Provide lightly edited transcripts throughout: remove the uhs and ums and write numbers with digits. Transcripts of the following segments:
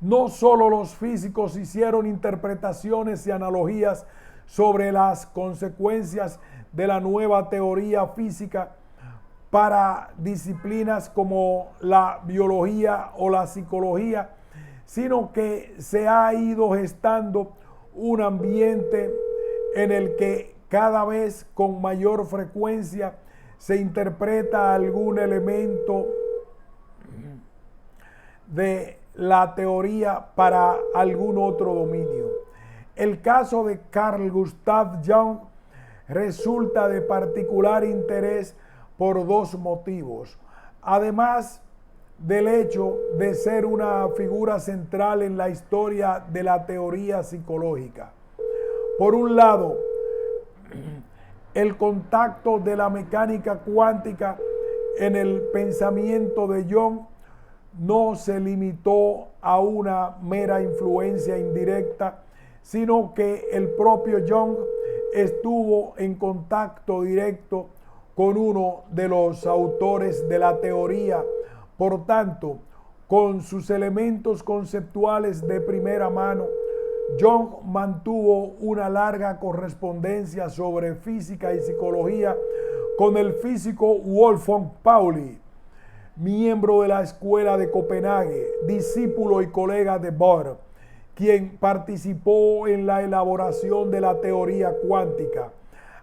No solo los físicos hicieron interpretaciones y analogías sobre las consecuencias de la nueva teoría física para disciplinas como la biología o la psicología, sino que se ha ido gestando un ambiente en el que cada vez con mayor frecuencia se interpreta algún elemento de la teoría para algún otro dominio. El caso de Carl Gustav Jung resulta de particular interés por dos motivos. Además del hecho de ser una figura central en la historia de la teoría psicológica. Por un lado, el contacto de la mecánica cuántica en el pensamiento de Jung no se limitó a una mera influencia indirecta, sino que el propio Jung estuvo en contacto directo con uno de los autores de la teoría. Por tanto, con sus elementos conceptuales de primera mano, Jung mantuvo una larga correspondencia sobre física y psicología con el físico Wolfgang Pauli, miembro de la Escuela de Copenhague, discípulo y colega de Bohr, quien participó en la elaboración de la teoría cuántica.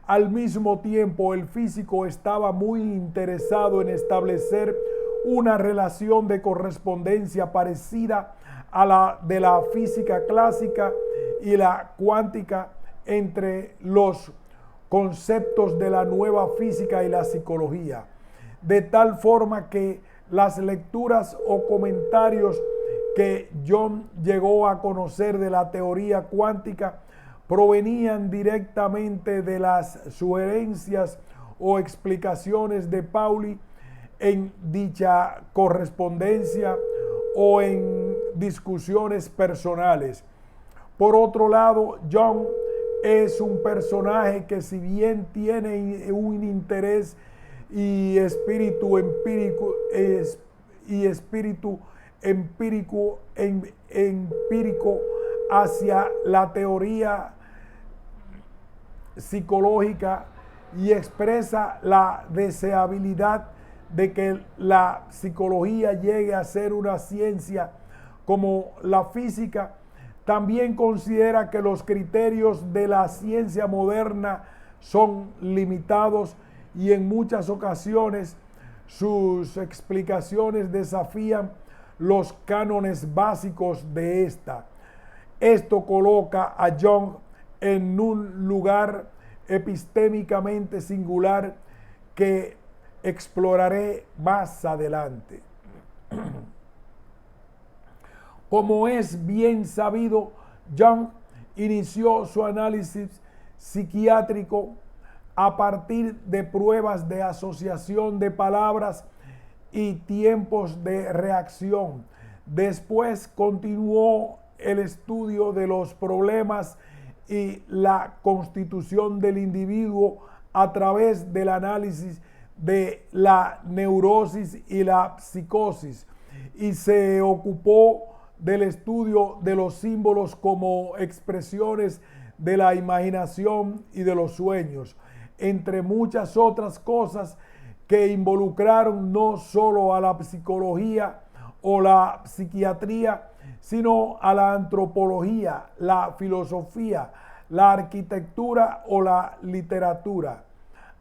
Al mismo tiempo, el físico estaba muy interesado en establecer una relación de correspondencia parecida a la de la física clásica y la cuántica entre los conceptos de la nueva física y la psicología, de tal forma que las lecturas o comentarios que Jung llegó a conocer de la teoría cuántica provenían directamente de las sugerencias o explicaciones de Pauli en dicha correspondencia o en discusiones personales. Por otro lado, Jung es un personaje que, si bien tiene un interés y espíritu empírico hacia la teoría psicológica y expresa la deseabilidad de que la psicología llegue a ser una ciencia como la física, también considera que los criterios de la ciencia moderna son limitados y en muchas ocasiones sus explicaciones desafían los cánones básicos de esta. Esto coloca a Jung en un lugar epistémicamente singular que exploraré más adelante. Como es bien sabido, Jung inició su análisis psiquiátrico a partir de pruebas de asociación de palabras y tiempos de reacción. Después continuó el estudio de los problemas y la constitución del individuo a través del análisis de la neurosis y la psicosis, y se ocupó del estudio de los símbolos como expresiones de la imaginación y de los sueños, entre muchas otras cosas que involucraron no solo a la psicología o la psiquiatría, sino a la antropología, la filosofía, la arquitectura o la literatura.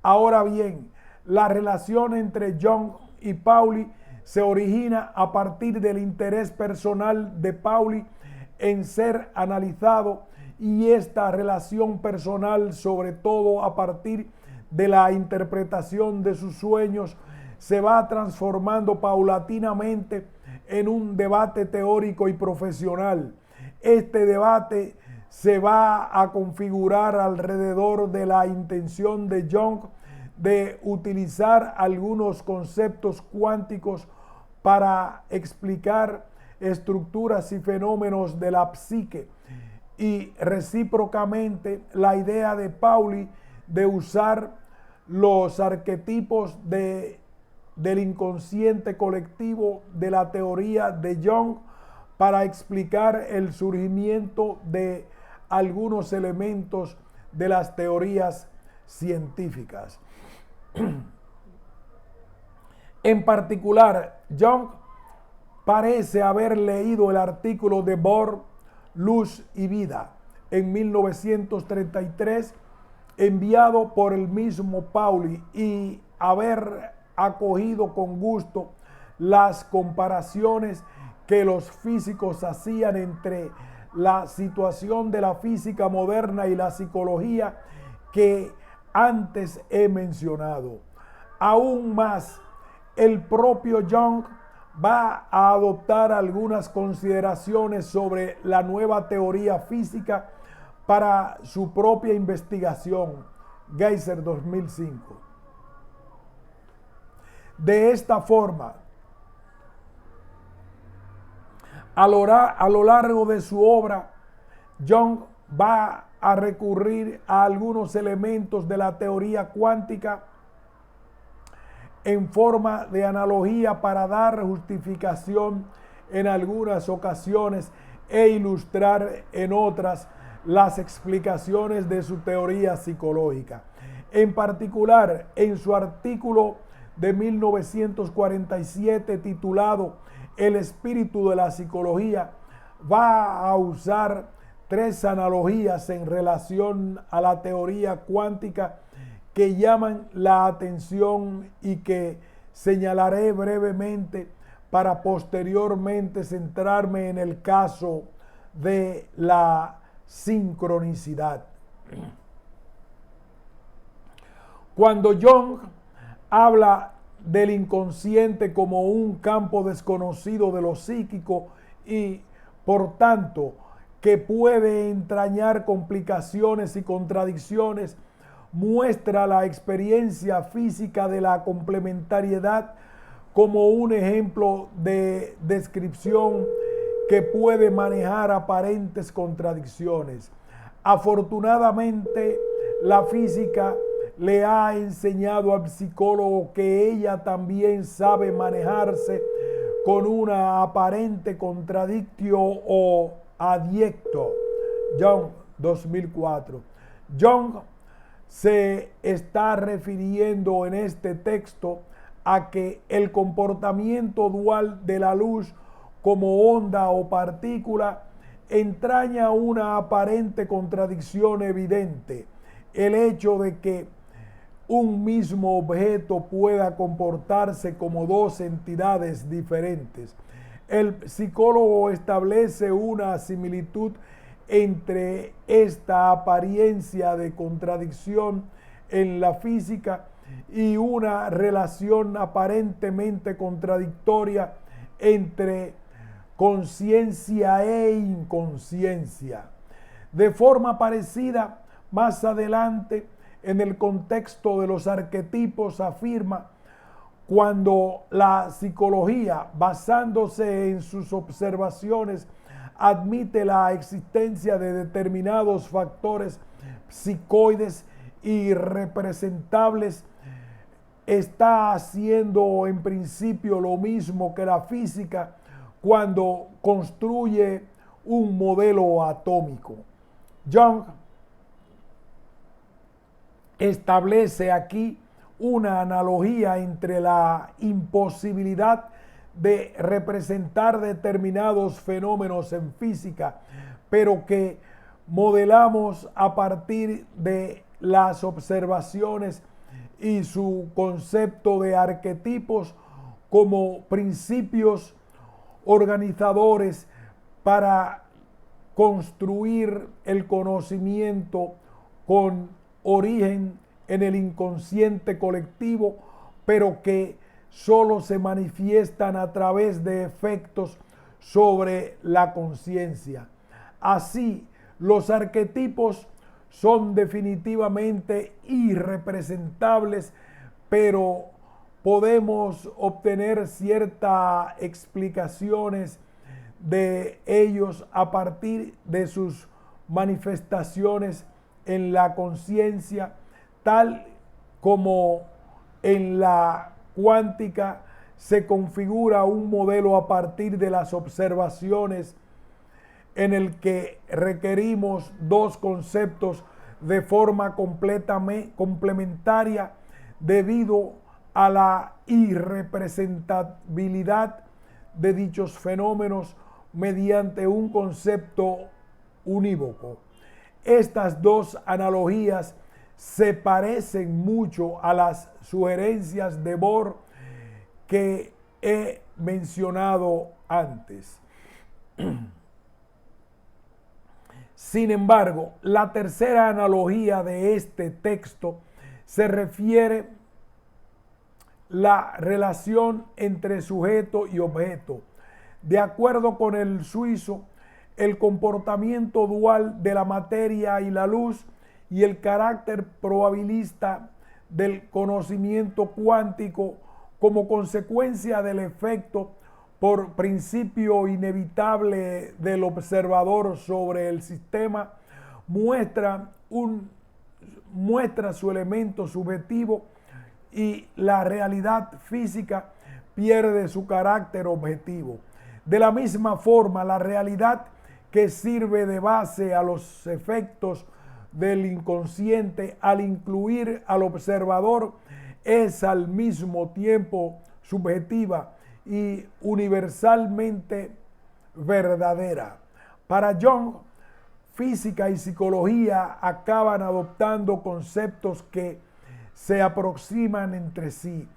Ahora bien, la relación entre Jung y Pauli se origina a partir del interés personal de Pauli en ser analizado, y esta relación personal, sobre todo a partir de la interpretación de sus sueños, se va transformando paulatinamente en un debate teórico y profesional. Este debate se va a configurar alrededor de la intención de Jung de utilizar algunos conceptos cuánticos para explicar estructuras y fenómenos de la psique, y recíprocamente la idea de Pauli de usar los arquetipos del inconsciente colectivo de la teoría de Jung para explicar el surgimiento de algunos elementos de las teorías científicas. En particular, Young parece haber leído el artículo de Bohr, Luz y Vida, en 1933, enviado por el mismo Pauli, y haber acogido con gusto las comparaciones que los físicos hacían entre la situación de la física moderna y la psicología que antes he mencionado. Aún más, el propio Young va a adoptar algunas consideraciones sobre la nueva teoría física para su propia investigación, Geiser 2005. De esta forma, a lo largo de su obra, Young va a recurrir a algunos elementos de la teoría cuántica en forma de analogía para dar justificación en algunas ocasiones e ilustrar en otras las explicaciones de su teoría psicológica. En particular, en su artículo de 1947 titulado El espíritu de la psicología, va a usar tres analogías en relación a la teoría cuántica que llaman la atención y que señalaré brevemente para posteriormente centrarme en el caso de la sincronicidad. Cuando Young habla del inconsciente como un campo desconocido de lo psíquico y, por tanto, que puede entrañar complicaciones y contradicciones, muestra la experiencia física de la complementariedad como un ejemplo de descripción que puede manejar aparentes contradicciones. Afortunadamente, la física le ha enseñado al psicólogo que ella también sabe manejarse con una aparente contradictio o adiecto. Young 2004. Young se está refiriendo en este texto a que el comportamiento dual de la luz como onda o partícula entraña una aparente contradicción evidente. El hecho de que un mismo objeto pueda comportarse como dos entidades diferentes. El psicólogo establece una similitud entre esta apariencia de contradicción en la física y una relación aparentemente contradictoria entre conciencia e inconsciencia. De forma parecida, más adelante, en el contexto de los arquetipos, afirma: cuando la psicología, basándose en sus observaciones, admite la existencia de determinados factores psicoides y representables, está haciendo en principio lo mismo que la física cuando construye un modelo atómico. Young establece aquí una analogía entre la imposibilidad de representar determinados fenómenos en física, pero que modelamos a partir de las observaciones, y su concepto de arquetipos como principios organizadores para construir el conocimiento con origen en el inconsciente colectivo, pero que solo se manifiestan a través de efectos sobre la conciencia. Así, los arquetipos son definitivamente irrepresentables, pero podemos obtener ciertas explicaciones de ellos a partir de sus manifestaciones en la conciencia, tal como en la cuántica se configura un modelo a partir de las observaciones en el que requerimos dos conceptos de forma complementaria debido a la irrepresentabilidad de dichos fenómenos mediante un concepto unívoco. Estas dos analogías se parecen mucho a las sugerencias de Bohr que he mencionado antes. Sin embargo, la tercera analogía de este texto se refiere a la relación entre sujeto y objeto. De acuerdo con el suizo, el comportamiento dual de la materia y la luz y el carácter probabilista del conocimiento cuántico como consecuencia del efecto por principio inevitable del observador sobre el sistema muestra su elemento subjetivo y la realidad física pierde su carácter objetivo. De la misma forma, la realidad que sirve de base a los efectos del inconsciente al incluir al observador es al mismo tiempo subjetiva y universalmente verdadera. Para Jung, física y psicología acaban adoptando conceptos que se aproximan entre sí.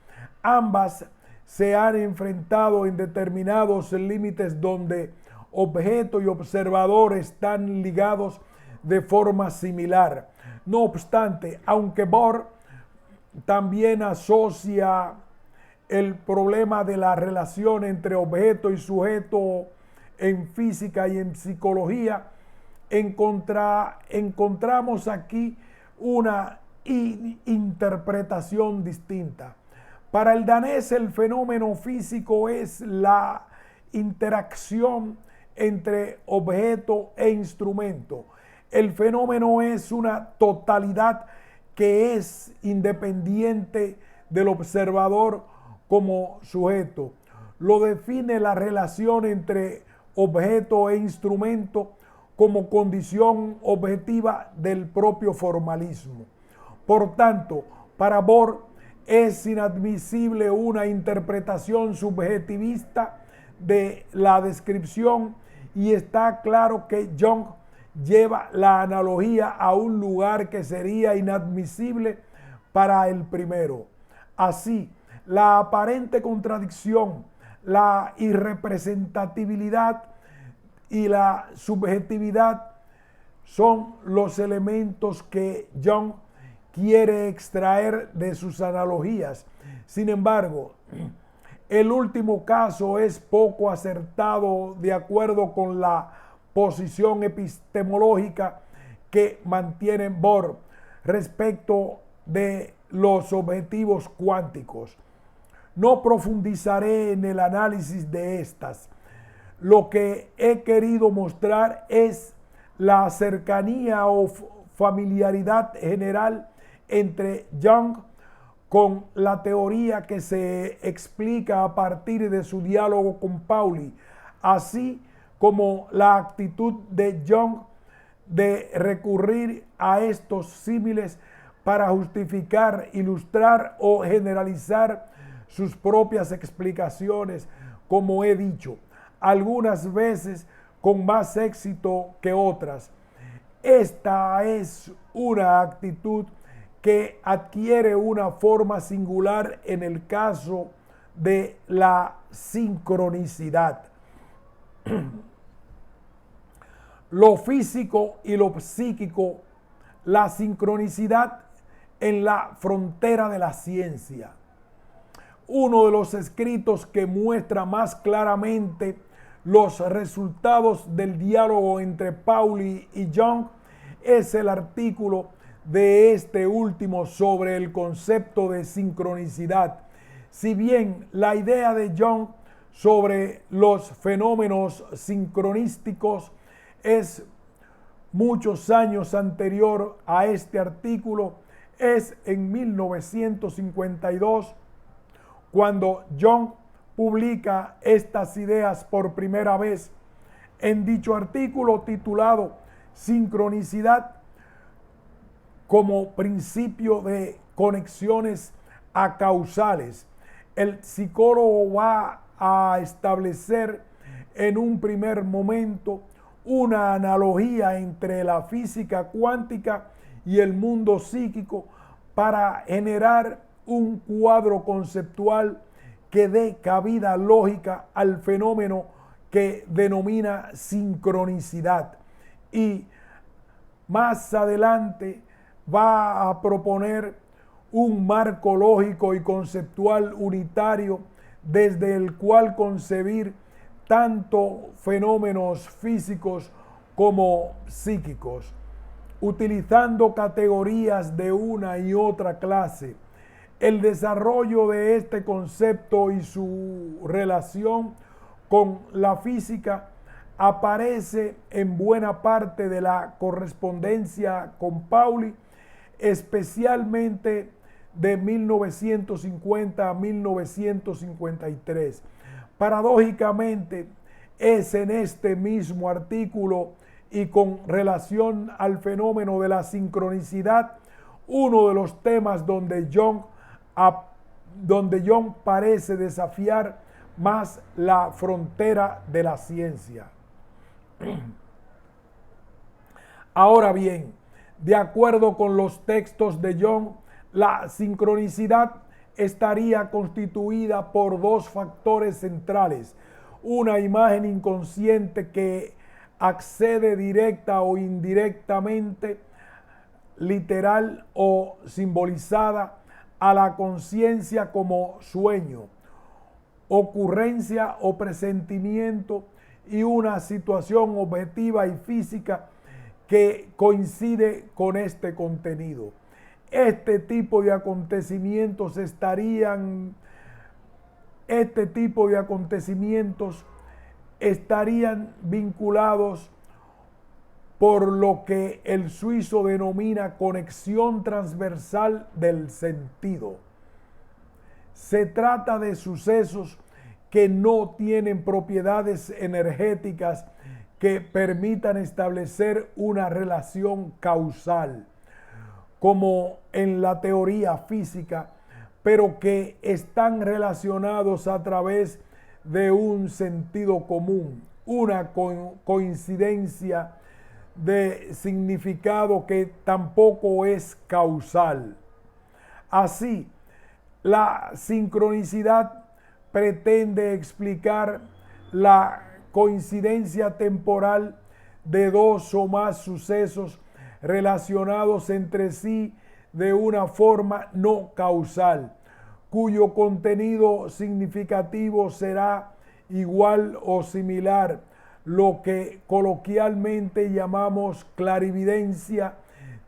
Ambas se han enfrentado en determinados límites donde objeto y observador están ligados de forma similar. No obstante, aunque Bohr también asocia el problema de la relación entre objeto y sujeto en física y en psicología, encontramos aquí una interpretación distinta. Para el danés, el fenómeno físico es la interacción entre objeto e instrumento. El fenómeno es una totalidad que es independiente del observador como sujeto. Lo define la relación entre objeto e instrumento como condición objetiva del propio formalismo. Por tanto, para Bohr es inadmisible una interpretación subjetivista de la descripción y está claro que Jung lleva la analogía a un lugar que sería inadmisible para el primero. Así, la aparente contradicción, la irrepresentatividad y la subjetividad son los elementos que Jung quiere extraer de sus analogías. Sin embargo, el último caso es poco acertado de acuerdo con la posición epistemológica que mantiene Bohr respecto de los objetivos cuánticos. No profundizaré en el análisis de estas. Lo que he querido mostrar es la cercanía o familiaridad general entre Jung con la teoría que se explica a partir de su diálogo con Pauli, así como la actitud de Jung de recurrir a estos símiles para justificar, ilustrar o generalizar sus propias explicaciones, como he dicho, algunas veces con más éxito que otras. Esta es una actitud que adquiere una forma singular en el caso de la sincronicidad. Lo físico y lo psíquico, la sincronicidad en la frontera de la ciencia. Uno de los escritos que muestra más claramente los resultados del diálogo entre Pauli y Jung es el artículo de este último sobre el concepto de sincronicidad. Si bien la idea de Jung sobre los fenómenos sincronísticos es muchos años anterior a este artículo, es en 1952 cuando Jung publica estas ideas por primera vez. En dicho artículo titulado Sincronicidad como principio de conexiones acausales, el psicólogo va a establecer en un primer momento una analogía entre la física cuántica y el mundo psíquico para generar un cuadro conceptual que dé cabida lógica al fenómeno que denomina sincronicidad. Y más adelante va a proponer un marco lógico y conceptual unitario desde el cual concebir tanto fenómenos físicos como psíquicos, utilizando categorías de una y otra clase. El desarrollo de este concepto y su relación con la física aparece en buena parte de la correspondencia con Pauli, especialmente de 1950 a 1953. Paradójicamente, es en este mismo artículo y con relación al fenómeno de la sincronicidad uno de los temas donde Jung parece desafiar más la frontera de la ciencia. Ahora bien, de acuerdo con los textos de Jung, la sincronicidad estaría constituida por dos factores centrales: una imagen inconsciente que accede directa o indirectamente, literal o simbolizada, a la conciencia como sueño, ocurrencia o presentimiento, y una situación objetiva y física que coincide con este contenido. Este tipo de acontecimientos estarían vinculados por lo que el suizo denomina conexión transversal del sentido. Se trata de sucesos que no tienen propiedades energéticas que permitan establecer una relación causal, como en la teoría física, pero que están relacionados a través de un sentido común, una coincidencia de significado que tampoco es causal. Así, la sincronicidad pretende explicar la coincidencia temporal de dos o más sucesos relacionados entre sí de una forma no causal, cuyo contenido significativo será igual o similar, lo que coloquialmente llamamos clarividencia,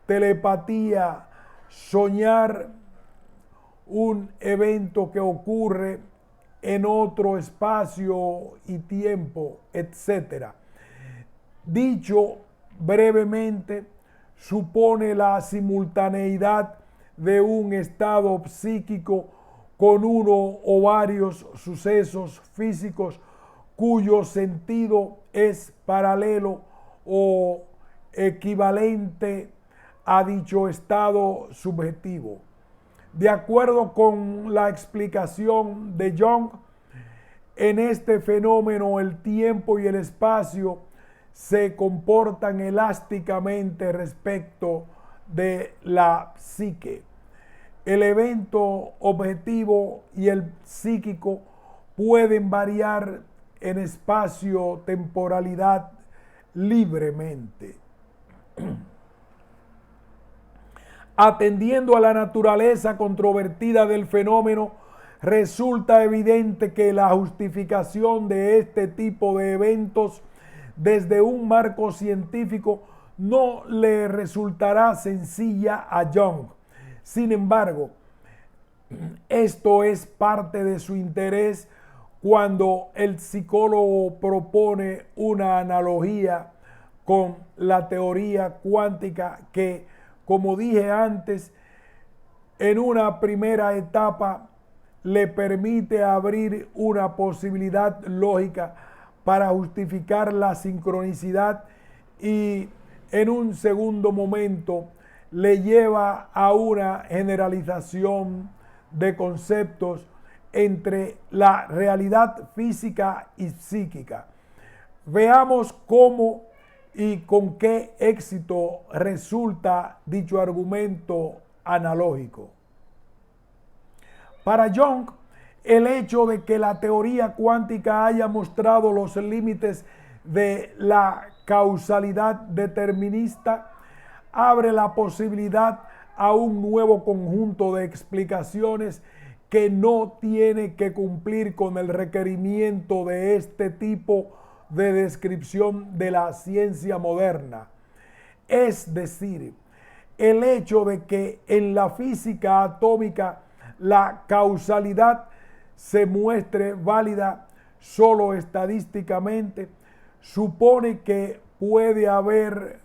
telepatía, soñar un evento que ocurre en otro espacio y tiempo, etc. Dicho brevemente, supone la simultaneidad de un estado psíquico con uno o varios sucesos físicos cuyo sentido es paralelo o equivalente a dicho estado subjetivo. De acuerdo con la explicación de Jung, en este fenómeno el tiempo y el espacio se comportan elásticamente respecto de la psique. El evento objetivo y el psíquico pueden variar en espacio-temporalidad libremente. Atendiendo a la naturaleza controvertida del fenómeno, resulta evidente que la justificación de este tipo de eventos desde un marco científico no le resultará sencilla a Jung. Sin embargo, esto es parte de su interés cuando el psicólogo propone una analogía con la teoría cuántica que, como dije antes, en una primera etapa le permite abrir una posibilidad lógica para justificar la sincronicidad y en un segundo momento le lleva a una generalización de conceptos entre la realidad física y psíquica. Veamos cómo y con qué éxito resulta dicho argumento analógico. Para Jung, el hecho de que la teoría cuántica haya mostrado los límites de la causalidad determinista abre la posibilidad a un nuevo conjunto de explicaciones que no tiene que cumplir con el requerimiento de este tipo de descripción de la ciencia moderna. Es decir, el hecho de que en la física atómica la causalidad se muestre válida solo estadísticamente, supone que puede haber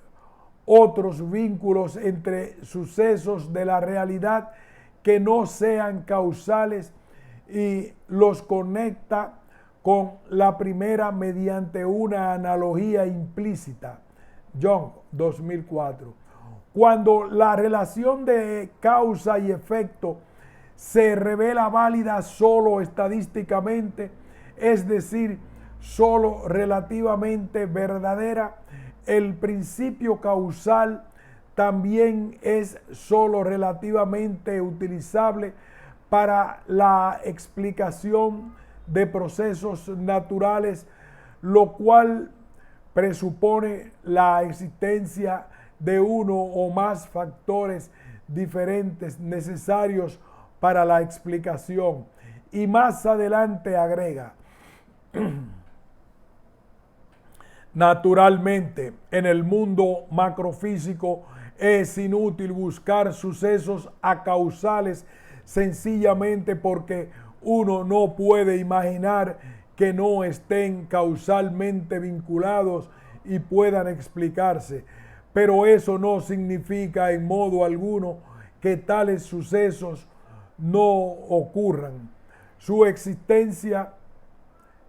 otros vínculos entre sucesos de la realidad que no sean causales y los conecta con la primera mediante una analogía implícita. Jung, 2004. Cuando la relación de causa y efecto se revela válida solo estadísticamente, es decir, solo relativamente verdadera, el principio causal también es solo relativamente utilizable para la explicación de procesos naturales, lo cual presupone la existencia de uno o más factores diferentes necesarios para la explicación. Y más adelante agrega: naturalmente, en el mundo macrofísico es inútil buscar sucesos acausales sencillamente porque uno no puede imaginar que no estén causalmente vinculados y puedan explicarse. Pero eso no significa en modo alguno que tales sucesos no ocurran. Su existencia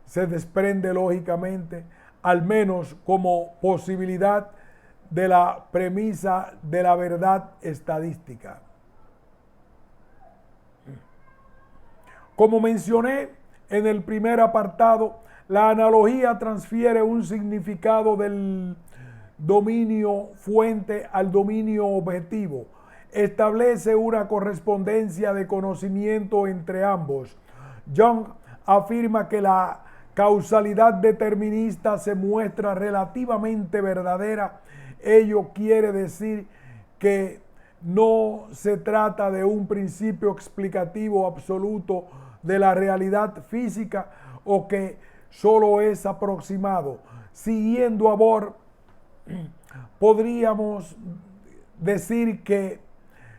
se desprende lógicamente, al menos como posibilidad, de la premisa de la verdad estadística. Como mencioné en el primer apartado, la analogía transfiere un significado del dominio fuente al dominio objetivo. Establece una correspondencia de conocimiento entre ambos. Jung afirma que la causalidad determinista se muestra relativamente verdadera. Ello quiere decir que no se trata de un principio explicativo absoluto de la realidad física o que solo es aproximado. Siguiendo a Bohr, podríamos decir que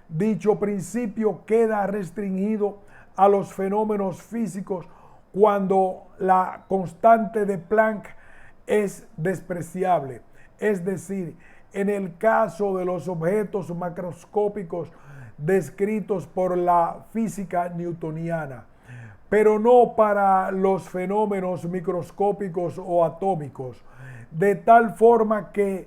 dicho principio queda restringido a los fenómenos físicos cuando la constante de Planck es despreciable, es decir, en el caso de los objetos macroscópicos descritos por la física newtoniana, pero no para los fenómenos microscópicos o atómicos, de tal forma que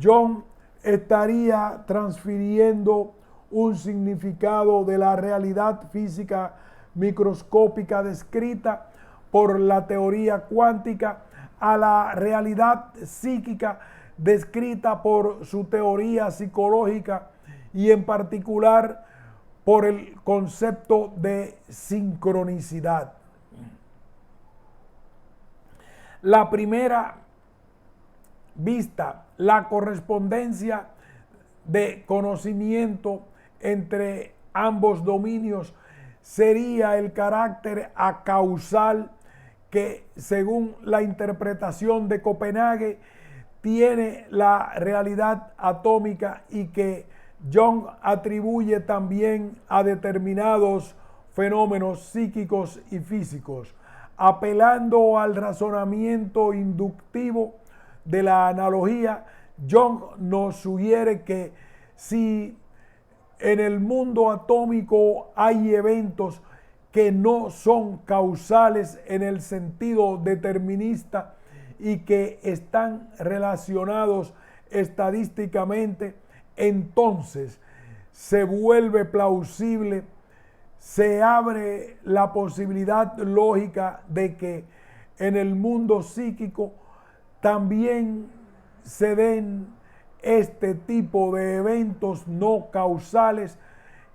Jung estaría transfiriendo un significado de la realidad física microscópica descrita por la teoría cuántica a la realidad psíquica descrita por su teoría psicológica y en particular por el concepto de sincronicidad. La primera vista, la correspondencia de conocimiento entre ambos dominios sería el carácter acausal que, según la interpretación de Copenhague, tiene la realidad atómica y que Jung atribuye también a determinados fenómenos psíquicos y físicos. Apelando al razonamiento inductivo de la analogía, Jung nos sugiere que si en el mundo atómico hay eventos que no son causales en el sentido determinista y que están relacionados estadísticamente, entonces se vuelve plausible, se abre la posibilidad lógica de que en el mundo psíquico también se den este tipo de eventos no causales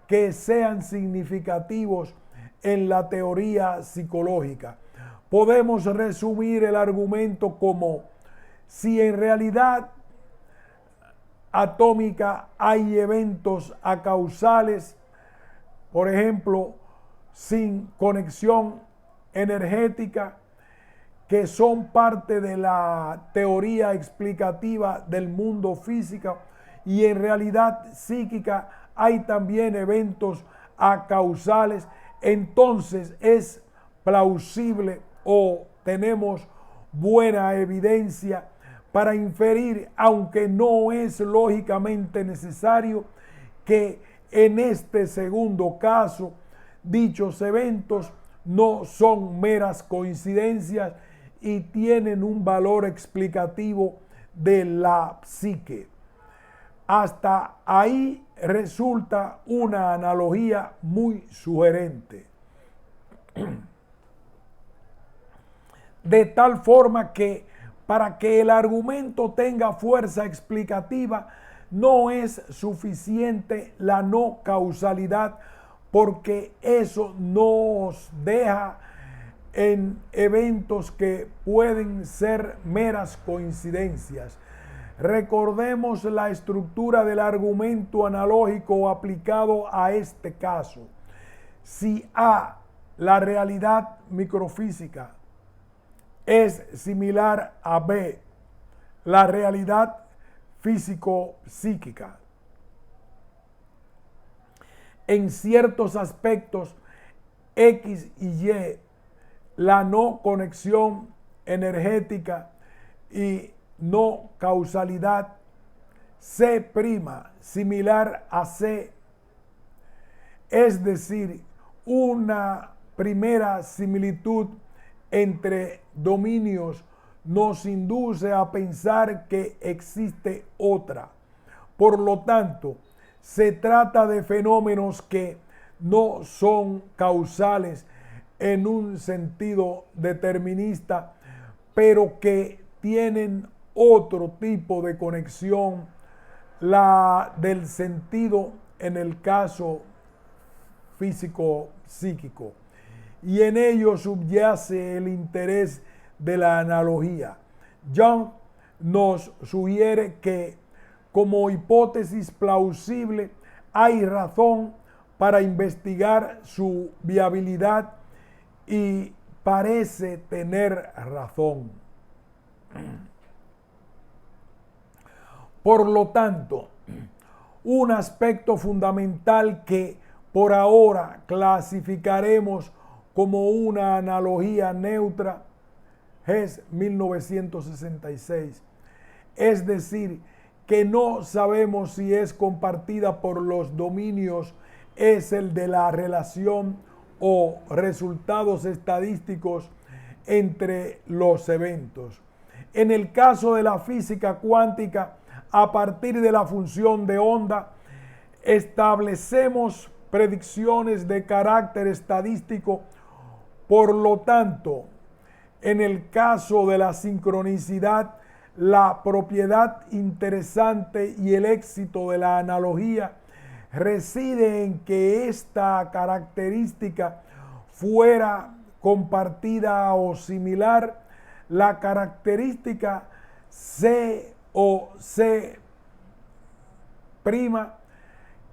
que sean significativos en la teoría psicológica. Podemos resumir el argumento como: si en realidad atómica hay eventos acausales, por ejemplo, sin conexión energética, que son parte de la teoría explicativa del mundo físico, y en realidad psíquica hay también eventos acausales, entonces es plausible o tenemos buena evidencia para inferir, aunque no es lógicamente necesario, que en este segundo caso dichos eventos no son meras coincidencias y tienen un valor explicativo de la psique. Hasta ahí resulta una analogía muy sugerente. De tal forma que para que el argumento tenga fuerza explicativa no es suficiente la no causalidad, porque eso nos deja en eventos que pueden ser meras coincidencias. Recordemos la estructura del argumento analógico aplicado a este caso. Si A, la realidad microfísica, es similar a B, la realidad físico-psíquica, en ciertos aspectos X y Y, la no conexión energética y no causalidad, C' similar a C, es decir, una primera similitud entre dominios nos induce a pensar que existe otra. Por lo tanto, se trata de fenómenos que no son causales en un sentido determinista, pero que tienen otro tipo de conexión, la del sentido en el caso físico-psíquico. Y en ello subyace el interés de la analogía. Jung nos sugiere que, como hipótesis plausible, hay razón para investigar su viabilidad y parece tener razón. Por lo tanto, un aspecto fundamental que por ahora clasificaremos como una analogía neutra es 1966. Es decir, que no sabemos si es compartida por los dominios, es el de la relación o resultados estadísticos entre los eventos. En el caso de la física cuántica, a partir de la función de onda, establecemos predicciones de carácter estadístico. Por lo tanto, en el caso de la sincronicidad, la propiedad interesante y el éxito de la analogía reside en que esta característica fuera compartida o similar. La característica C o C'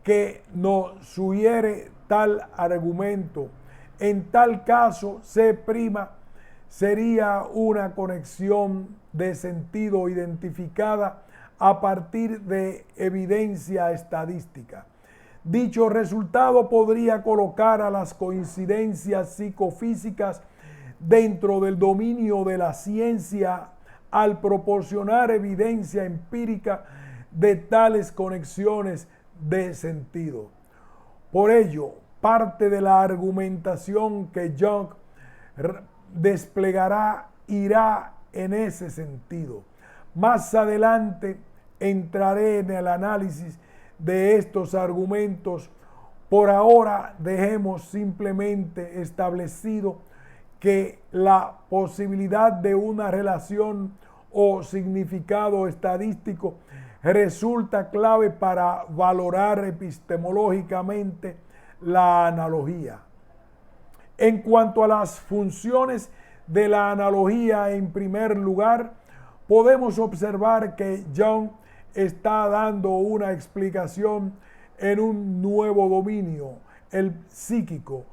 que nos sugiere tal argumento. En tal caso, C' sería una conexión de sentido identificada a partir de evidencia estadística. Dicho resultado podría colocar a las coincidencias psicofísicas dentro del dominio de la ciencia al proporcionar evidencia empírica de tales conexiones de sentido. Por ello, parte de la argumentación que Young desplegará irá en ese sentido. Más adelante entraré en el análisis de estos argumentos. Por ahora dejemos simplemente establecido que la posibilidad de una relación o significado estadístico resulta clave para valorar epistemológicamente la analogía. En cuanto a las funciones de la analogía, en primer lugar, podemos observar que Young está dando una explicación en un nuevo dominio, el psíquico,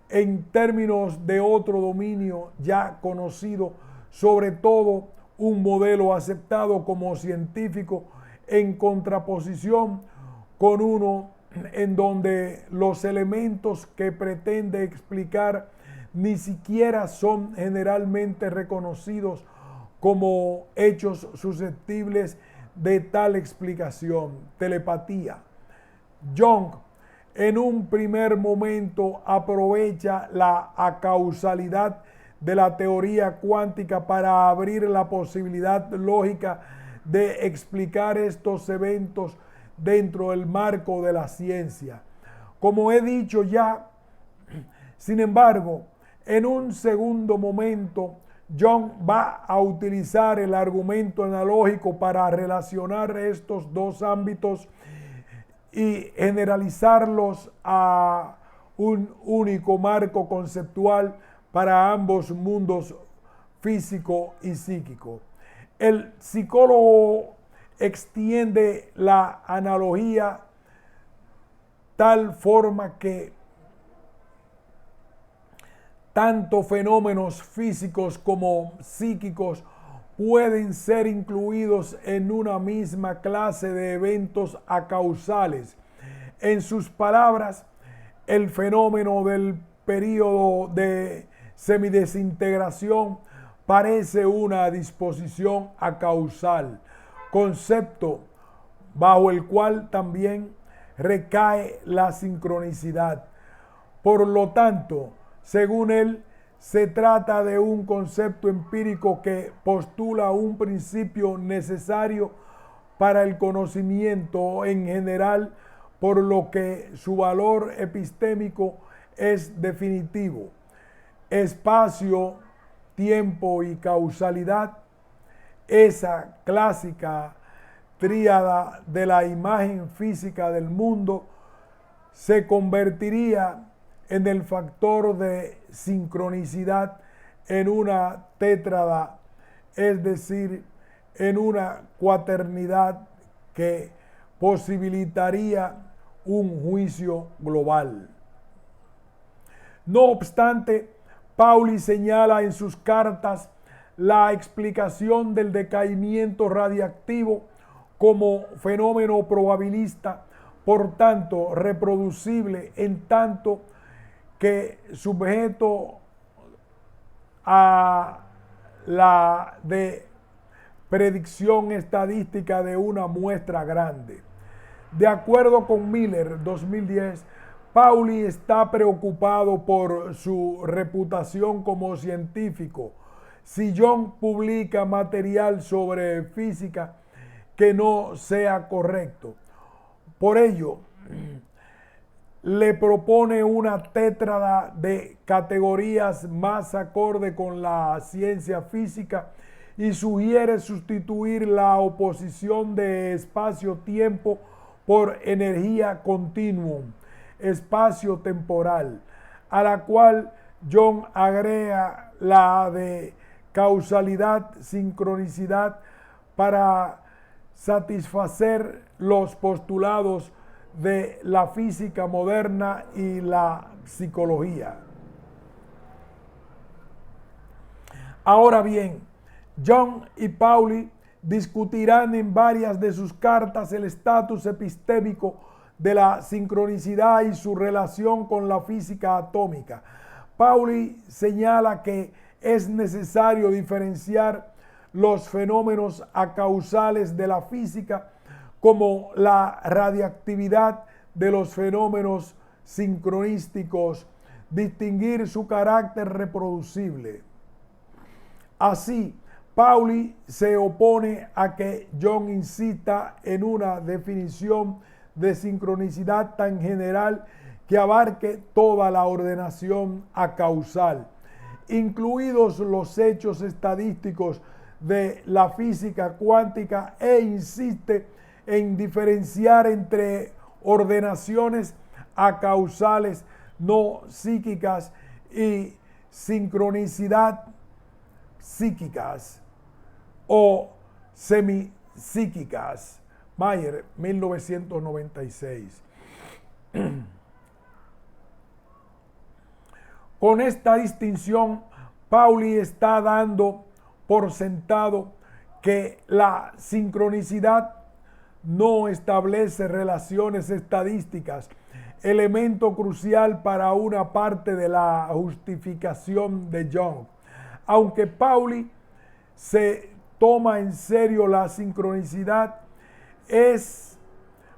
en términos de otro dominio ya conocido, sobre todo un modelo aceptado como científico, en contraposición con uno en donde los elementos que pretende explicar ni siquiera son generalmente reconocidos como hechos susceptibles de tal explicación. Telepatía. Young, en un primer momento, aprovecha la acausalidad de la teoría cuántica para abrir la posibilidad lógica de explicar estos eventos dentro del marco de la ciencia. Como he dicho ya, sin embargo, en un segundo momento, Young va a utilizar el argumento analógico para relacionar estos dos ámbitos y generalizarlos a un único marco conceptual para ambos mundos físico y psíquico. El psicólogo extiende la analogía tal forma que tanto fenómenos físicos como psíquicos pueden ser incluidos en una misma clase de eventos acausales. En sus palabras, el fenómeno del período de semidesintegración parece una disposición acausal, concepto bajo el cual también recae la sincronicidad. Por lo tanto, según él, se trata de un concepto empírico que postula un principio necesario para el conocimiento en general, por lo que su valor epistémico es definitivo. Espacio, tiempo y causalidad, esa clásica tríada de la imagen física del mundo, se convertiría en el factor de sincronicidad en una tétrada, es decir, en una cuaternidad que posibilitaría un juicio global. No obstante, Pauli señala en sus cartas la explicación del decaimiento radiactivo como fenómeno probabilista, por tanto reproducible en tanto que sujeto a la de predicción estadística de una muestra grande. De acuerdo con Miller, 2010, Pauli está preocupado por su reputación como científico. Si Young publica material sobre física que no sea correcto, por ello, le propone una tétrada de categorías más acorde con la ciencia física y sugiere sustituir la oposición de espacio-tiempo por energía continuum, espacio-temporal, a la cual Young agrega la de causalidad, sincronicidad para satisfacer los postulados de la física moderna y la psicología. Ahora bien, Young y Pauli discutirán en varias de sus cartas el estatus epistémico de la sincronicidad y su relación con la física atómica. Pauli señala que es necesario diferenciar los fenómenos acausales de la física como la radiactividad de los fenómenos sincronísticos, distinguir su carácter reproducible. Así, Pauli se opone a que Young insista en una definición de sincronicidad tan general que abarque toda la ordenación acausal, incluidos los hechos estadísticos de la física cuántica, e insiste en diferenciar entre ordenaciones acausales no psíquicas y sincronicidad psíquicas o semipsíquicas. Mayer, 1996. Con esta distinción, Pauli está dando por sentado que la sincronicidad no establece relaciones estadísticas, elemento crucial para una parte de la justificación de Young. Aunque Pauli se toma en serio la sincronicidad, es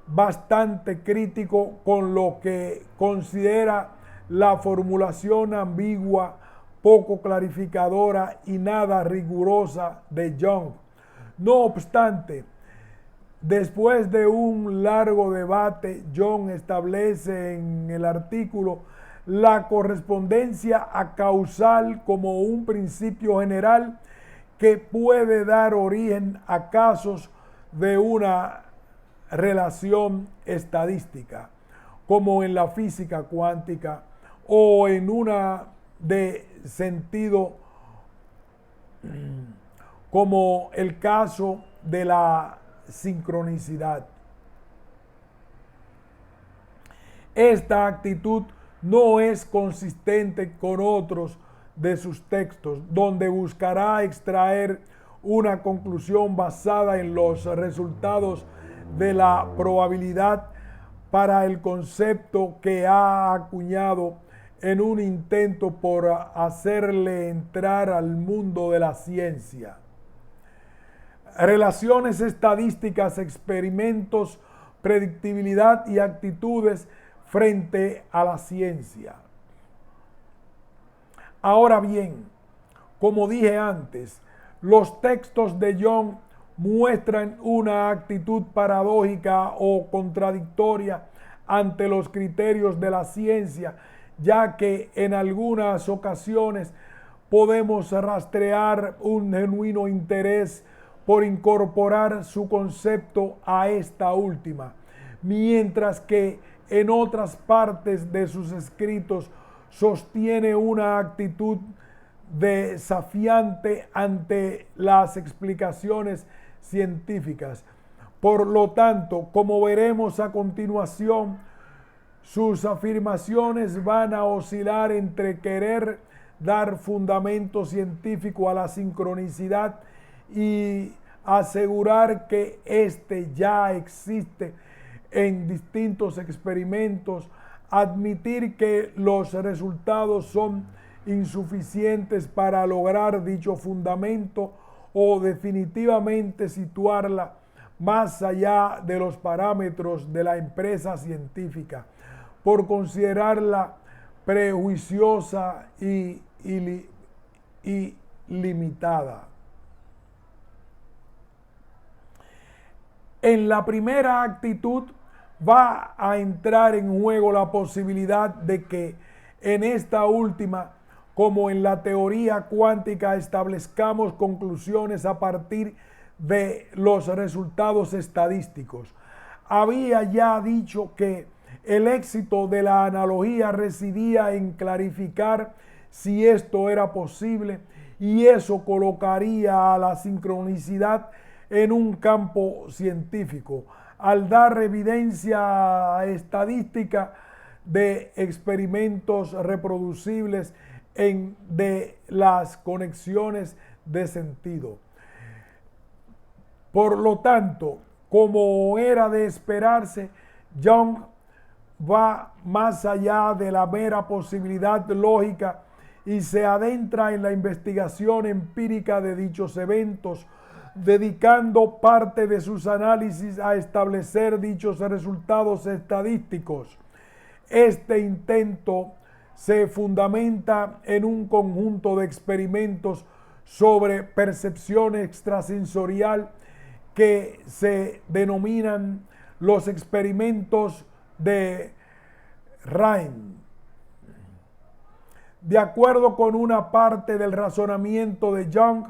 bastante crítico con lo que considera la formulación ambigua, poco clarificadora y nada rigurosa de Young. No obstante, después de un largo debate, Young establece en el artículo la correspondencia acausal como un principio general que puede dar origen a casos de una relación estadística, como en la física cuántica, o en una de sentido, como el caso de la sincronicidad. Esta actitud no es consistente con otros de sus textos, donde buscará extraer una conclusión basada en los resultados de la probabilidad para el concepto que ha acuñado en un intento por hacerle entrar al mundo de la ciencia. Relaciones estadísticas, experimentos, predictibilidad y actitudes frente a la ciencia. Ahora bien, como dije antes, los textos de Young muestran una actitud paradójica o contradictoria ante los criterios de la ciencia, ya que en algunas ocasiones podemos rastrear un genuino interés por incorporar su concepto a esta última, mientras que en otras partes de sus escritos sostiene una actitud desafiante ante las explicaciones científicas. Por lo tanto, como veremos a continuación, sus afirmaciones van a oscilar entre querer dar fundamento científico a la sincronicidad y asegurar que éste ya existe en distintos experimentos, admitir que los resultados son insuficientes para lograr dicho fundamento o definitivamente situarla más allá de los parámetros de la empresa científica, por considerarla prejuiciosa y limitada. En la primera actitud va a entrar en juego la posibilidad de que en esta última, como en la teoría cuántica, establezcamos conclusiones a partir de los resultados estadísticos. Había ya dicho que el éxito de la analogía residía en clarificar si esto era posible, y eso colocaría a la sincronicidad en un campo científico, al dar evidencia estadística de experimentos reproducibles de las conexiones de sentido. Por lo tanto, como era de esperarse, Young va más allá de la mera posibilidad lógica y se adentra en la investigación empírica de dichos eventos, dedicando parte de sus análisis a establecer dichos resultados estadísticos. Este intento se fundamenta en un conjunto de experimentos sobre percepción extrasensorial que se denominan los experimentos de Rhine. De acuerdo con una parte del razonamiento de Jung,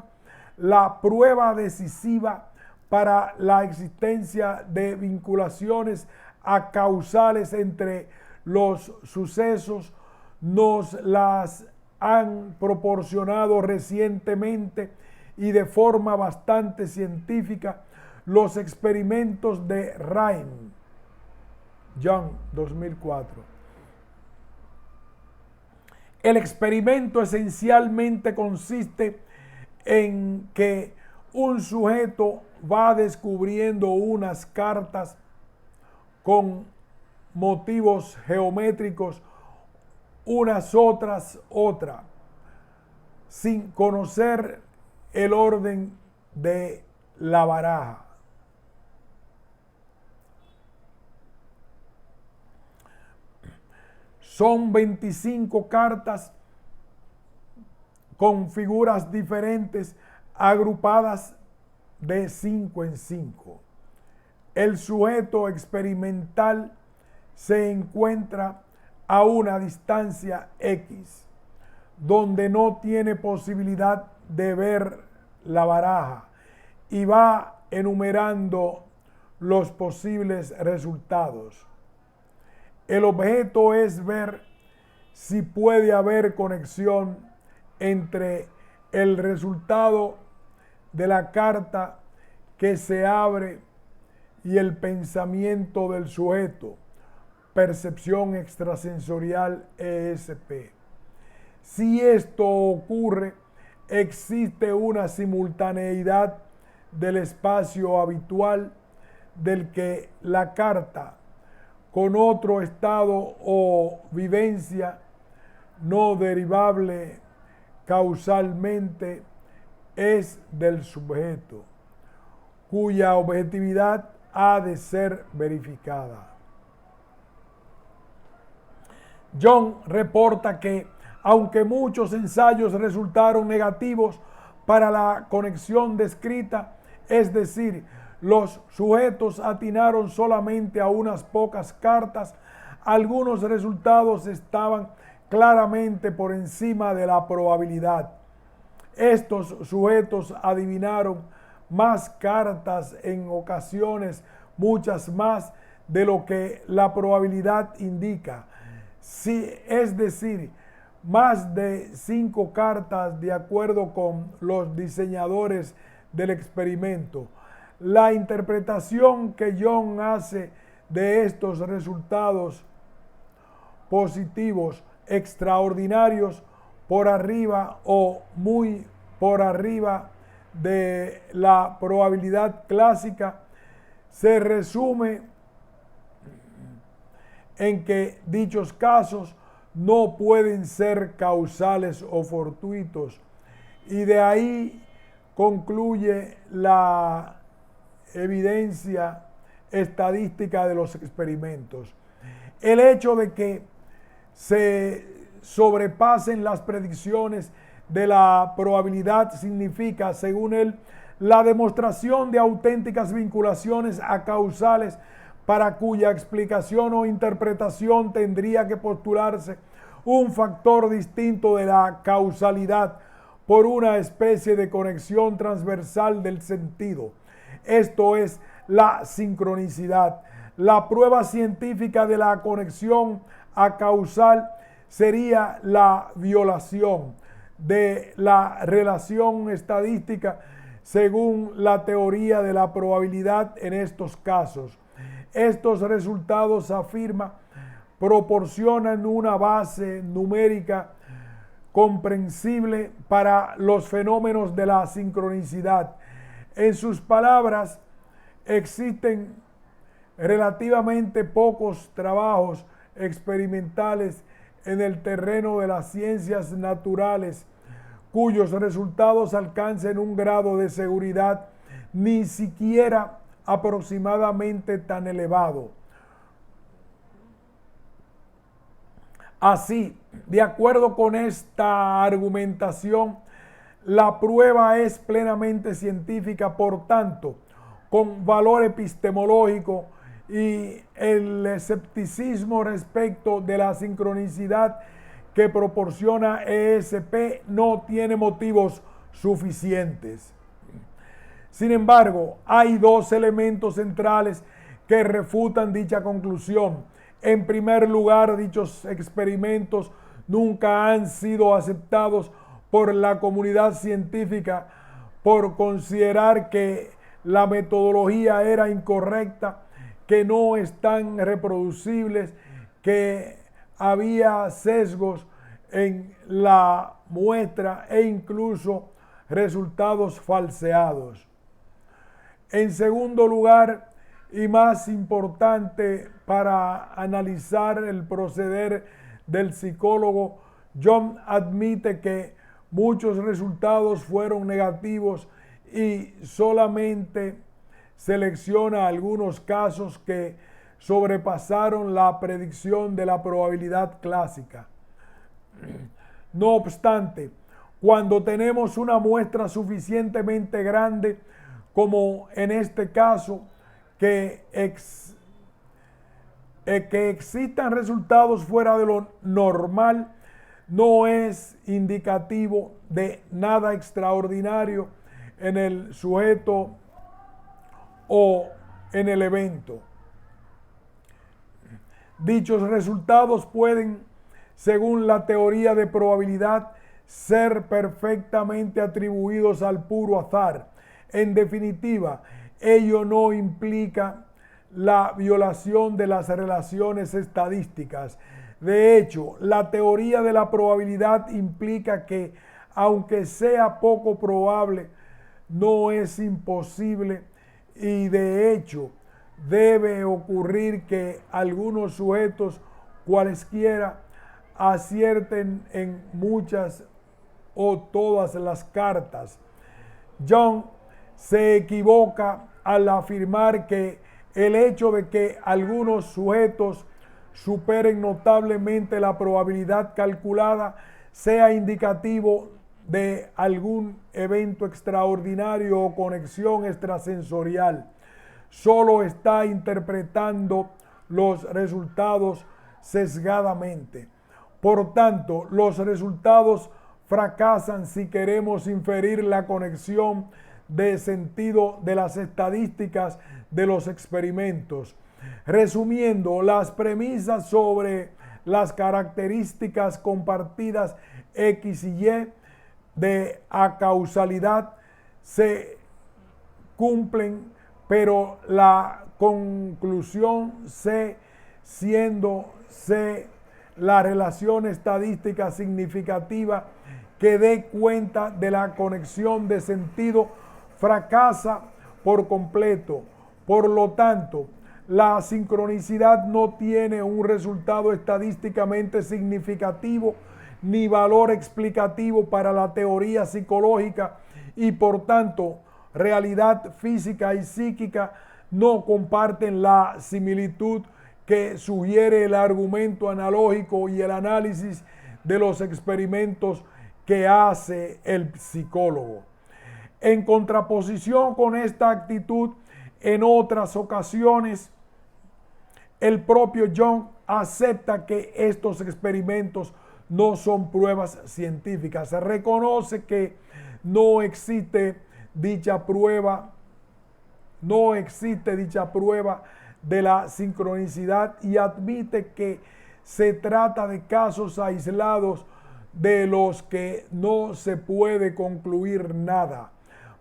la prueba decisiva para la existencia de vinculaciones acausales entre los sucesos nos las han proporcionado recientemente y de forma bastante científica los experimentos de Rhine. Jung, 2004. El experimento esencialmente consiste en que un sujeto va descubriendo unas cartas con motivos geométricos, unas otras, sin conocer el orden de la baraja. Son 25 cartas con figuras diferentes agrupadas de 5 en 5. El sujeto experimental se encuentra a una distancia X, donde no tiene posibilidad de ver la baraja y va enumerando los posibles resultados. El objeto es ver si puede haber conexión entre el resultado de la carta que se abre y el pensamiento del sujeto, percepción extrasensorial ESP. Si esto ocurre, existe una simultaneidad del espacio habitual del que la carta con otro estado o vivencia no derivable causalmente es del sujeto, cuya objetividad ha de ser verificada. Jung reporta que, aunque muchos ensayos resultaron negativos para la conexión descrita, es decir, los sujetos atinaron solamente a unas pocas cartas, algunos resultados estaban claramente por encima de la probabilidad. Estos sujetos adivinaron más cartas en ocasiones, muchas más de lo que la probabilidad indica. Sí, es decir, más de 5 cartas de acuerdo con los diseñadores del experimento. La interpretación que Jung hace de estos resultados positivos extraordinarios por arriba o muy por arriba de la probabilidad clásica se resume en que dichos casos no pueden ser causales o fortuitos, y de ahí concluye la evidencia estadística de los experimentos. El hecho de que se sobrepasen las predicciones de la probabilidad significa, según él, la demostración de auténticas vinculaciones acausales para cuya explicación o interpretación tendría que postularse un factor distinto de la causalidad por una especie de conexión transversal del sentido. Esto es la sincronicidad. La prueba científica de la conexión acausal sería la violación de la relación estadística según la teoría de la probabilidad en estos casos. Estos resultados, afirma, proporcionan una base numérica comprensible para los fenómenos de la sincronicidad. En sus palabras, existen relativamente pocos trabajos experimentales en el terreno de las ciencias naturales cuyos resultados alcancen un grado de seguridad ni siquiera aproximadamente tan elevado. Así, de acuerdo con esta argumentación, la prueba es plenamente científica, por tanto, con valor epistemológico, y el escepticismo respecto de la sincronicidad que proporciona ESP no tiene motivos suficientes. Sin embargo, hay dos elementos centrales que refutan dicha conclusión. En primer lugar, dichos experimentos nunca han sido aceptados por la comunidad científica por considerar que la metodología era incorrecta, que no están reproducibles, que había sesgos en la muestra e incluso resultados falseados. En segundo lugar, y más importante para analizar el proceder del psicólogo, Jung admite que muchos resultados fueron negativos y solamente selecciona algunos casos que sobrepasaron la predicción de la probabilidad clásica. No obstante, cuando tenemos una muestra suficientemente grande, como en este caso, que existan resultados fuera de lo normal, no es indicativo de nada extraordinario en el sujeto o en el evento. Dichos resultados pueden, según la teoría de probabilidad, ser perfectamente atribuidos al puro azar. En definitiva, ello no implica la violación de las relaciones estadísticas. De hecho, la teoría de la probabilidad implica que, aunque sea poco probable, no es imposible, y de hecho debe ocurrir que algunos sujetos cualesquiera acierten en muchas o todas las cartas. Jung se equivoca al afirmar que el hecho de que algunos sujetos superen notablemente la probabilidad calculada sea indicativo de algún evento extraordinario o conexión extrasensorial. Solo está interpretando los resultados sesgadamente. Por tanto, los resultados fracasan si queremos inferir la conexión de sentido de las estadísticas de los experimentos. Resumiendo, las premisas sobre las características compartidas X y Y de acausalidad se cumplen, pero la conclusión C, siendo C la relación estadística significativa que dé cuenta de la conexión de sentido, fracasa por completo. Por lo tanto, la sincronicidad no tiene un resultado estadísticamente significativo ni valor explicativo para la teoría psicológica, y por tanto, realidad física y psíquica no comparten la similitud que sugiere el argumento analógico y el análisis de los experimentos que hace el psicólogo. En contraposición con esta actitud, en otras ocasiones, el propio Jung acepta que estos experimentos no son pruebas científicas. Se reconoce que no existe dicha prueba de la sincronicidad, y admite que se trata de casos aislados de los que no se puede concluir nada.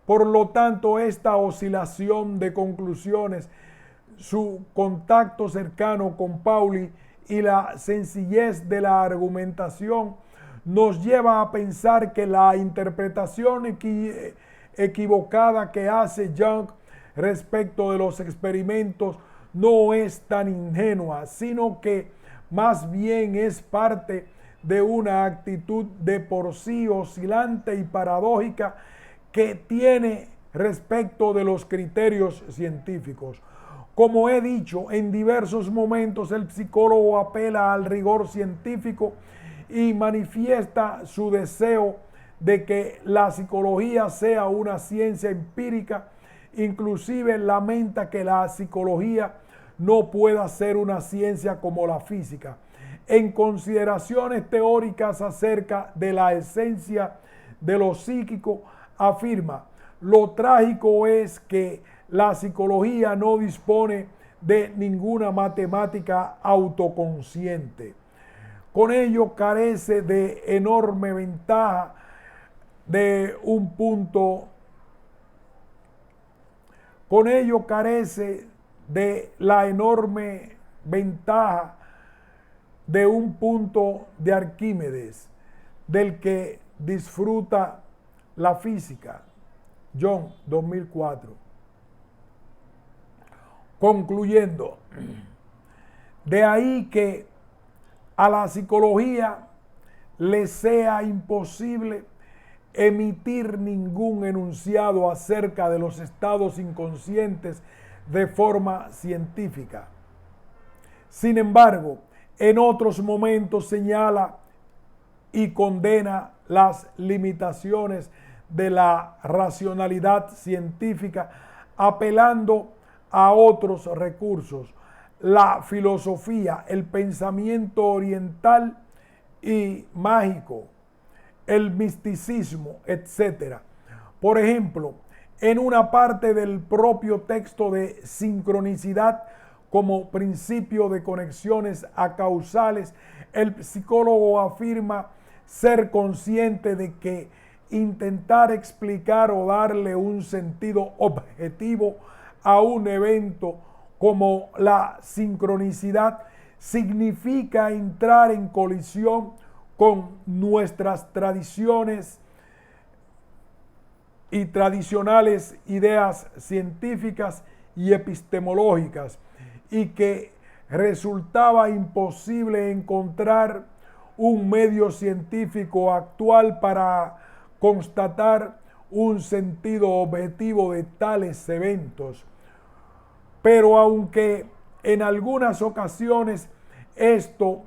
Por lo tanto, esta oscilación de conclusiones, su contacto cercano con Pauli y la sencillez de la argumentación nos lleva a pensar que la interpretación equivocada que hace Jung respecto de los experimentos no es tan ingenua, sino que más bien es parte de una actitud de por sí oscilante y paradójica que tiene respecto de los criterios científicos. Como he dicho, en diversos momentos el psicólogo apela al rigor científico y manifiesta su deseo de que la psicología sea una ciencia empírica. Inclusive lamenta que la psicología no pueda ser una ciencia como la física. En consideraciones teóricas acerca de la esencia de lo psíquico, afirma: lo trágico es que la psicología no dispone de ninguna matemática autoconsciente. Con ello carece de enorme ventaja de un punto. Con ello carece de la enorme ventaja de un punto de Arquímedes, del que disfruta la física. John 2004. Concluyendo, de ahí que a la psicología le sea imposible emitir ningún enunciado acerca de los estados inconscientes de forma científica. Sin embargo, en otros momentos señala y condena las limitaciones de la racionalidad científica, apelando a otros recursos: la filosofía, el pensamiento oriental y mágico, el misticismo, etc. Por ejemplo, en una parte del propio texto de sincronicidad como principio de conexiones acausales, el psicólogo afirma ser consciente de que intentar explicar o darle un sentido objetivo a un evento como la sincronicidad significa entrar en colisión con nuestras tradiciones y tradicionales ideas científicas y epistemológicas, y que resultaba imposible encontrar un medio científico actual para constatar un sentido objetivo de tales eventos. Pero aunque en algunas ocasiones esto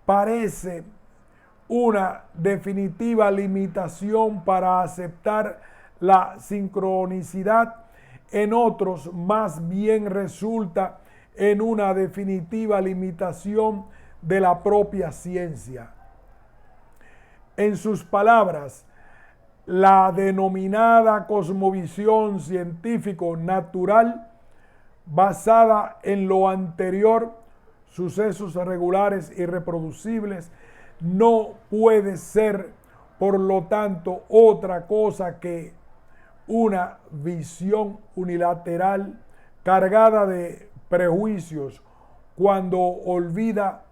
parece una definitiva limitación para aceptar la sincronicidad, en otros más bien resulta en una definitiva limitación de la propia ciencia. En sus palabras, la denominada cosmovisión científico-natural, basada en lo anterior, sucesos regulares y reproducibles, no puede ser, por lo tanto, otra cosa que una visión unilateral cargada de prejuicios, cuando olvida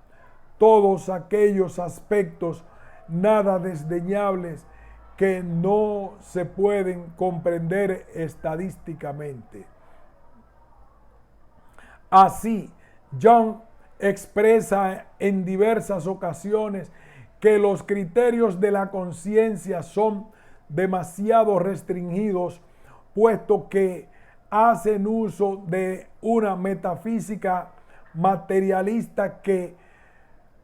todos aquellos aspectos nada desdeñables que no se pueden comprender estadísticamente. Así, Jung expresa en diversas ocasiones que los criterios de la conciencia son demasiado restringidos, puesto que hacen uso de una metafísica materialista que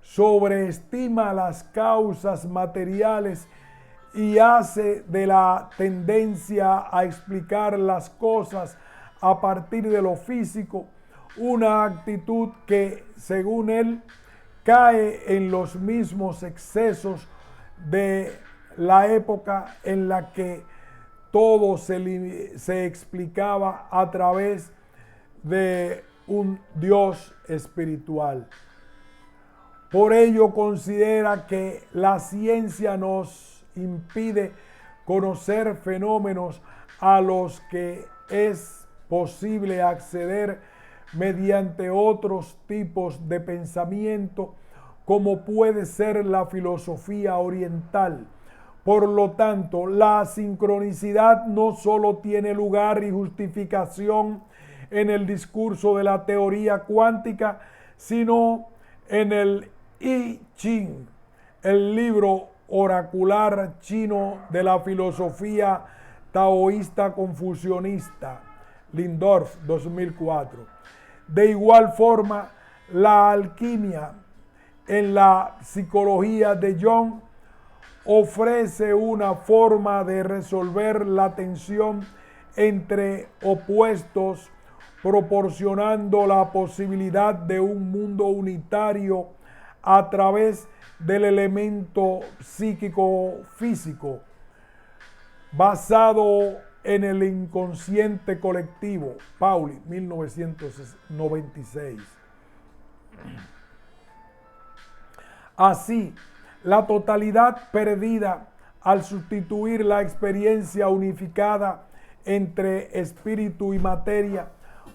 sobreestima las causas materiales y hace de la tendencia a explicar las cosas a partir de lo físico una actitud que, según él, cae en los mismos excesos de la época en la que todo se explicaba a través de un Dios espiritual. Por ello considera que la ciencia nos impide conocer fenómenos a los que es posible acceder mediante otros tipos de pensamiento, como puede ser la filosofía oriental. Por lo tanto, la sincronicidad no solo tiene lugar y justificación en el discurso de la teoría cuántica, sino en el I Ching, el libro oracular chino de la filosofía taoísta confucionista. Lindorf, 2004. De igual forma, la alquimia en la psicología de Jung ofrece una forma de resolver la tensión entre opuestos, proporcionando la posibilidad de un mundo unitario a través del elemento psíquico físico, basado en el inconsciente colectivo. Pauli, 1996. Así, la totalidad perdida al sustituir la experiencia unificada entre espíritu y materia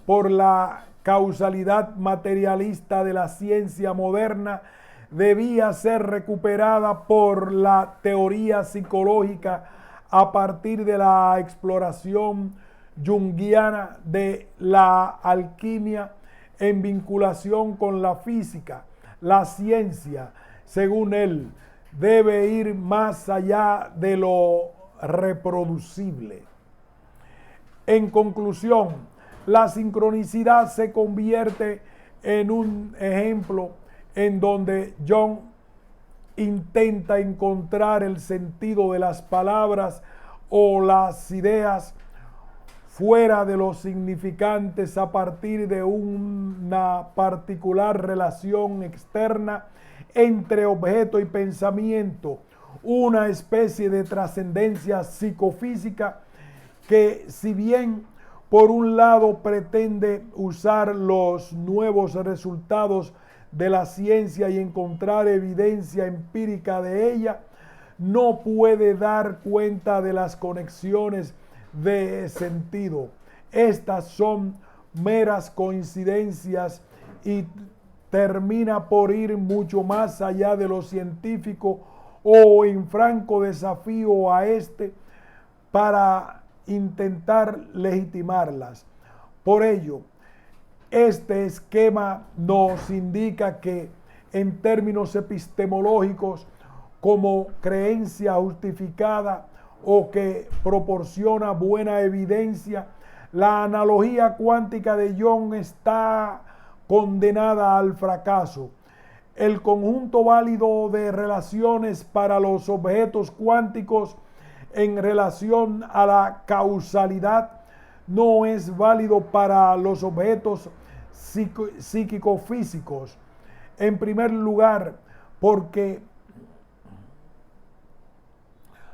por la causalidad materialista de la ciencia moderna debía ser recuperada por la teoría psicológica a partir de la exploración junguiana de la alquimia en vinculación con la física. La ciencia, según él, debe ir más allá de lo reproducible. En conclusión, la sincronicidad se convierte en un ejemplo en donde Jung intenta encontrar el sentido de las palabras o las ideas fuera de los significantes a partir de una particular relación externa entre objeto y pensamiento, una especie de trascendencia psicofísica que, si bien por un lado pretende usar los nuevos resultados de la ciencia y encontrar evidencia empírica de ella, no puede dar cuenta de las conexiones de sentido. Estas son meras coincidencias y termina por ir mucho más allá de lo científico o en franco desafío a este para intentar legitimarlas. Por ello, este esquema nos indica que en términos epistemológicos, como creencia justificada o que proporciona buena evidencia, la analogía cuántica de Jung está condenada al fracaso. El conjunto válido de relaciones para los objetos cuánticos en relación a la causalidad no es válido para los objetos psíquico-físicos. En primer lugar, porque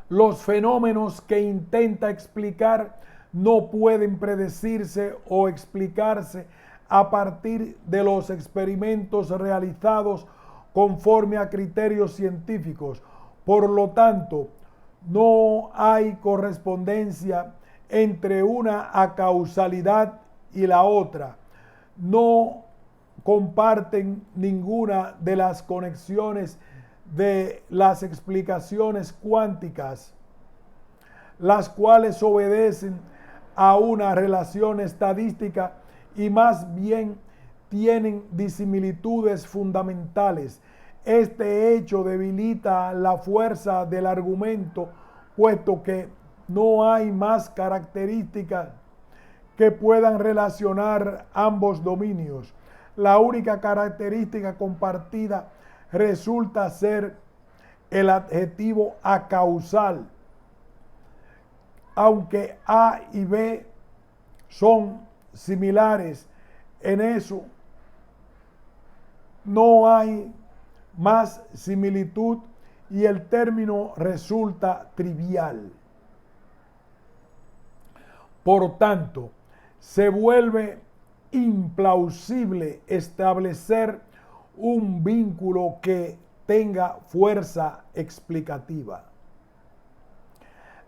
los fenómenos que intenta explicar no pueden predecirse o explicarse a partir de los experimentos realizados conforme a criterios científicos. Por lo tanto, no hay correspondencia entre una acausalidad y la otra. No comparten ninguna de las conexiones de las explicaciones cuánticas, las cuales obedecen a una relación estadística y más bien tienen disimilitudes fundamentales. Este hecho debilita la fuerza del argumento, puesto que no hay más características que puedan relacionar ambos dominios. La única característica compartida resulta ser el adjetivo acausal. Aunque A y B son similares en eso, no hay más similitud y el término resulta trivial. Por tanto, se vuelve implausible establecer un vínculo que tenga fuerza explicativa.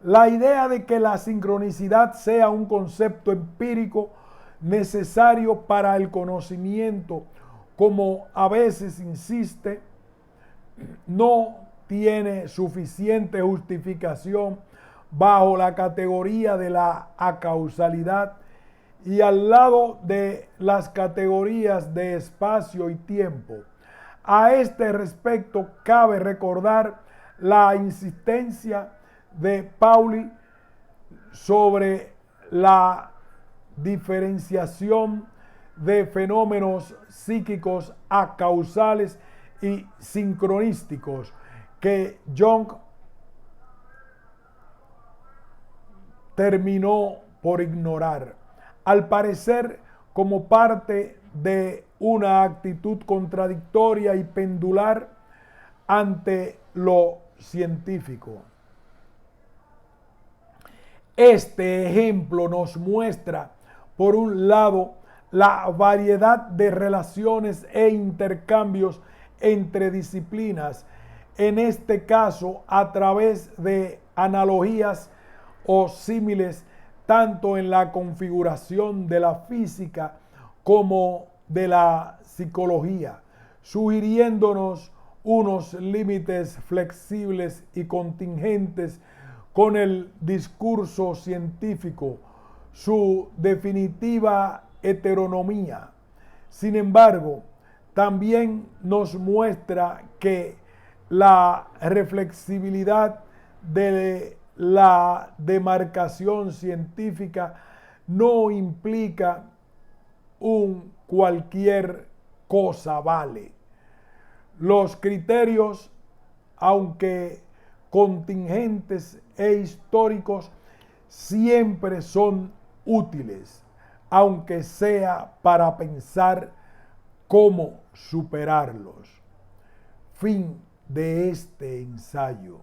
La idea de que la sincronicidad sea un concepto empírico necesario para el conocimiento, como a veces insiste, no tiene suficiente justificación bajo la categoría de la acausalidad y al lado de las categorías de espacio y tiempo. A este respecto, cabe recordar la insistencia de Pauli sobre la diferenciación de fenómenos psíquicos acausales y sincronísticos que Jung terminó por ignorar, al parecer como parte de una actitud contradictoria y pendular ante lo científico. Este ejemplo nos muestra, por un lado, la variedad de relaciones e intercambios entre disciplinas, en este caso a través de analogías o símiles, tanto en la configuración de la física como de la psicología, sugiriéndonos unos límites flexibles y contingentes con el discurso científico, su definitiva heteronomía. Sin embargo, también nos muestra que la reflexibilidad de la demarcación científica no implica un cualquier cosa vale. Los criterios, aunque contingentes e históricos, siempre son útiles, aunque sea para pensar cómo superarlos. Fin de este ensayo.